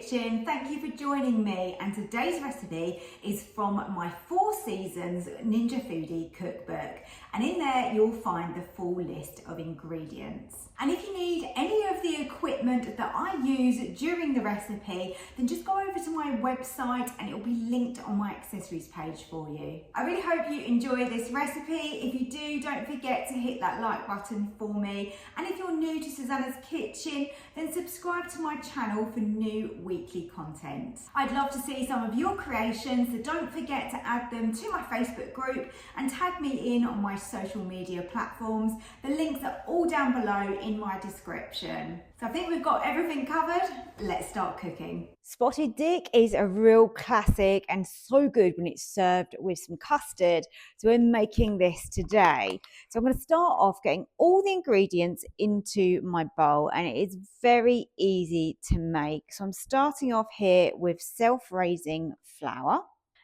kitchen. Thank you for joining me, and today's recipe is from my 4 Seasons Ninja Foodie cookbook, and in there you'll find the full list of ingredients. And if you need any of the equipment that I use during the recipe, then just go over to my website and it'll be linked on my accessories page for you. I really hope you enjoy this recipe. If you do, don't forget to hit that like button for me, and if you're new to Susannah's Kitchen, then subscribe to my channel for new weekly content. I'd love to see some of your creations, so don't forget to add them to my Facebook group and tag me in on my social media platforms. The links are all down below in my description. So I think we've got everything covered. Let's start cooking. Spotted dick is a real classic and so good when it's served with some custard. So we're making this today. So I'm going to start off getting all the ingredients into my bowl, and it is very easy to make. So I'm starting off here with self-raising flour.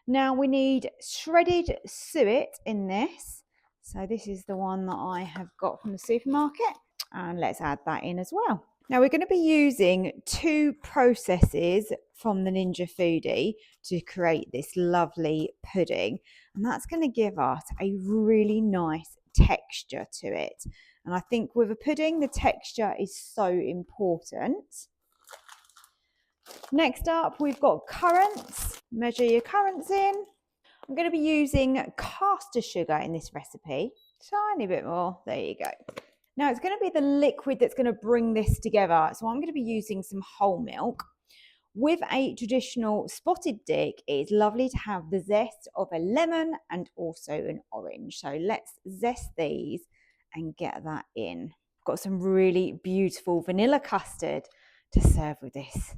Now we need shredded suet in this. So this is the one that I have got from the supermarket, and let's add that in as well. Now we're going to be using 2 processes from the Ninja Foodie to create this lovely pudding, and that's going to give us a really nice texture to it. And I think with a pudding, the texture is so important. Next up, we've got currants. Measure your currants in. I'm going to be using caster sugar in this recipe. Tiny bit more. There you go. Now it's going to be the liquid that's going to bring this together. So I'm going to be using some whole milk. With a traditional spotted dick, it's lovely to have the zest of a lemon and also an orange. So let's zest these and get that in. Got some really beautiful vanilla custard to serve with this.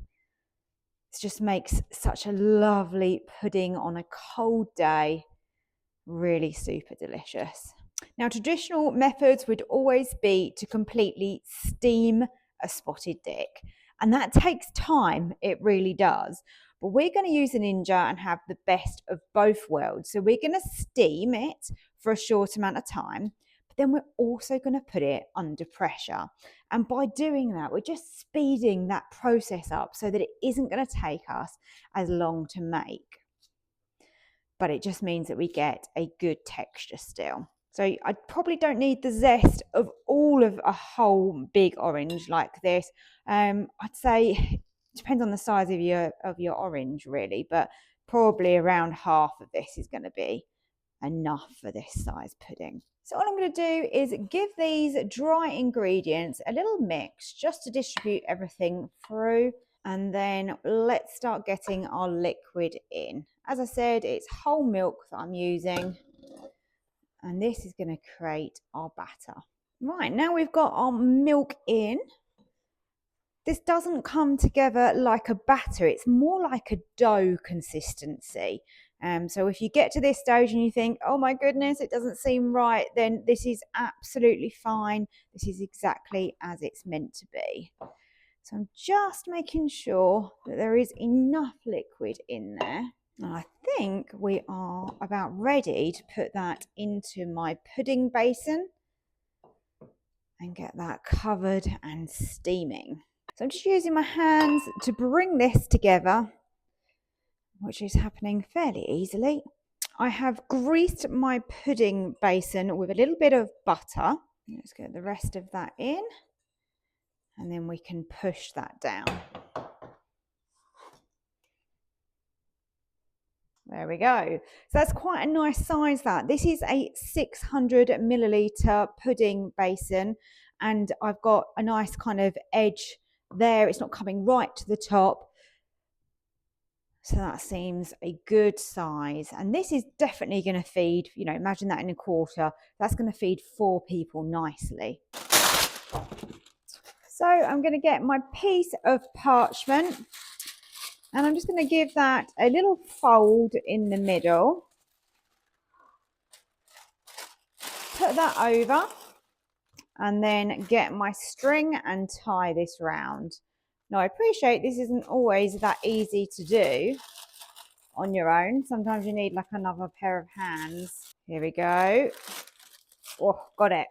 It just makes such a lovely pudding on a cold day. Really super delicious. Now, traditional methods would always be to completely steam a spotted dick, and that takes time, it really does. But we're going to use a Ninja and have the best of both worlds. So we're going to steam it for a short amount of time, but then we're also going to put it under pressure. And by doing that, we're just speeding that process up so that it isn't going to take us as long to make. But it just means that we get a good texture still. So I probably don't need the zest of all of a whole big orange like this. I'd say it depends on the size of your orange really, but probably around half of this is going to be enough for this size pudding. So all I'm going to do is give these dry ingredients a little mix just to distribute everything through. And then let's start getting our liquid in. As I said, it's whole milk that I'm using. And this is going to create our batter. Right, now we've got our milk in. This doesn't come together like a batter. It's more like a dough consistency. So if you get to this stage and you think, oh my goodness, it doesn't seem right, then this is absolutely fine. This is exactly as it's meant to be. So I'm just making sure that there is enough liquid in there. And I think we are about ready to put that into my pudding basin and get that covered and steaming. So I'm just using my hands to bring this together, which is happening fairly easily. I have greased my pudding basin with a little bit of butter. Let's get the rest of that in, and then we can push that down. There we go. So that's quite a nice size that. This is a 600 milliliter pudding basin, and I've got a nice kind of edge there. It's not coming right to the top. So that seems a good size. And this is definitely going to feed, you know, imagine that in a quarter. That's going to feed 4 people nicely. So I'm going to get my piece of parchment. And I'm just going to give that a little fold in the middle. Put that over. And then get my string and tie this round. Now I appreciate this isn't always that easy to do on your own. Sometimes you need like another pair of hands. Here we go. Oh, got it.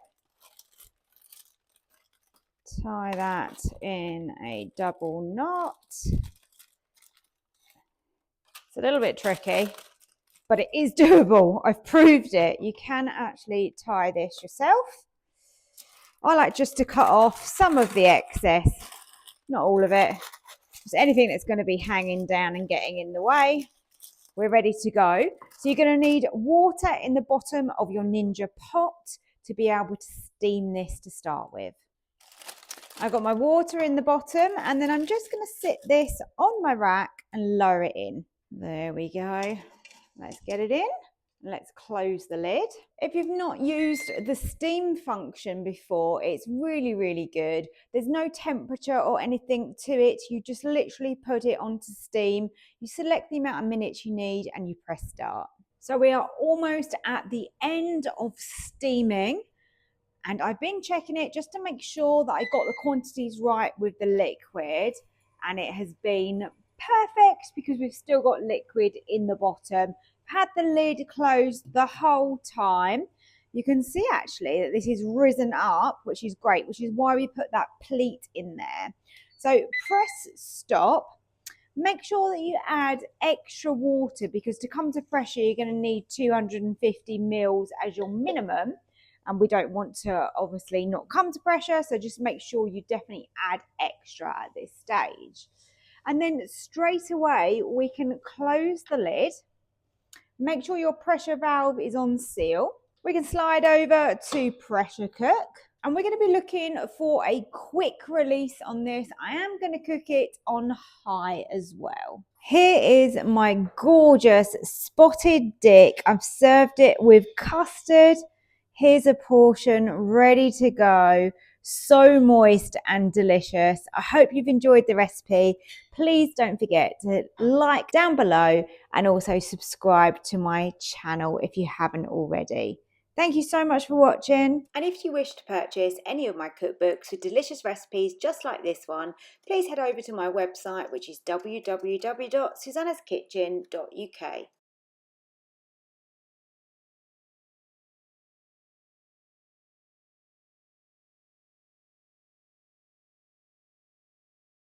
Tie that in a double knot. It's a little bit tricky, but it is doable. I've proved it. You can actually tie this yourself. I like just to cut off some of the excess, not all of it. Just anything that's going to be hanging down and getting in the way. We're ready to go. So you're going to need water in the bottom of your Ninja pot to be able to steam this to start with. I've got my water in the bottom, and then I'm just going to sit this on my rack and lower it in. There we go. Let's get it in. Let's close the lid. If you've not used the steam function before, it's really, really good. There's no temperature or anything to it. You just literally put it onto steam. You select the amount of minutes you need and you press start. So we are almost at the end of steaming. And I've been checking it just to make sure that I got the quantities right with the liquid. And it has been perfect because we've still got liquid in the bottom. Had the lid closed the whole time. You can see actually that this is risen up, which is great, which is why we put that pleat in there. So press stop. Make sure that you add extra water because to come to pressure, you're going to need 250 mils as your minimum. And we don't want to obviously not come to pressure. So just make sure you definitely add extra at this stage. And then straight away, we can close the lid. Make sure your pressure valve is on seal. We can slide over to pressure cook. And we're going to be looking for a quick release on this. I am going to cook it on high as well. Here is my gorgeous spotted dick. I've served it with custard. Here's a portion ready to go. So moist and delicious. I hope you've enjoyed the recipe. Please don't forget to like down below and also subscribe to my channel if you haven't already. Thank you so much for watching. And if you wish to purchase any of my cookbooks with delicious recipes just like this one, please head over to my website, which is www.susannaskitchen.uk.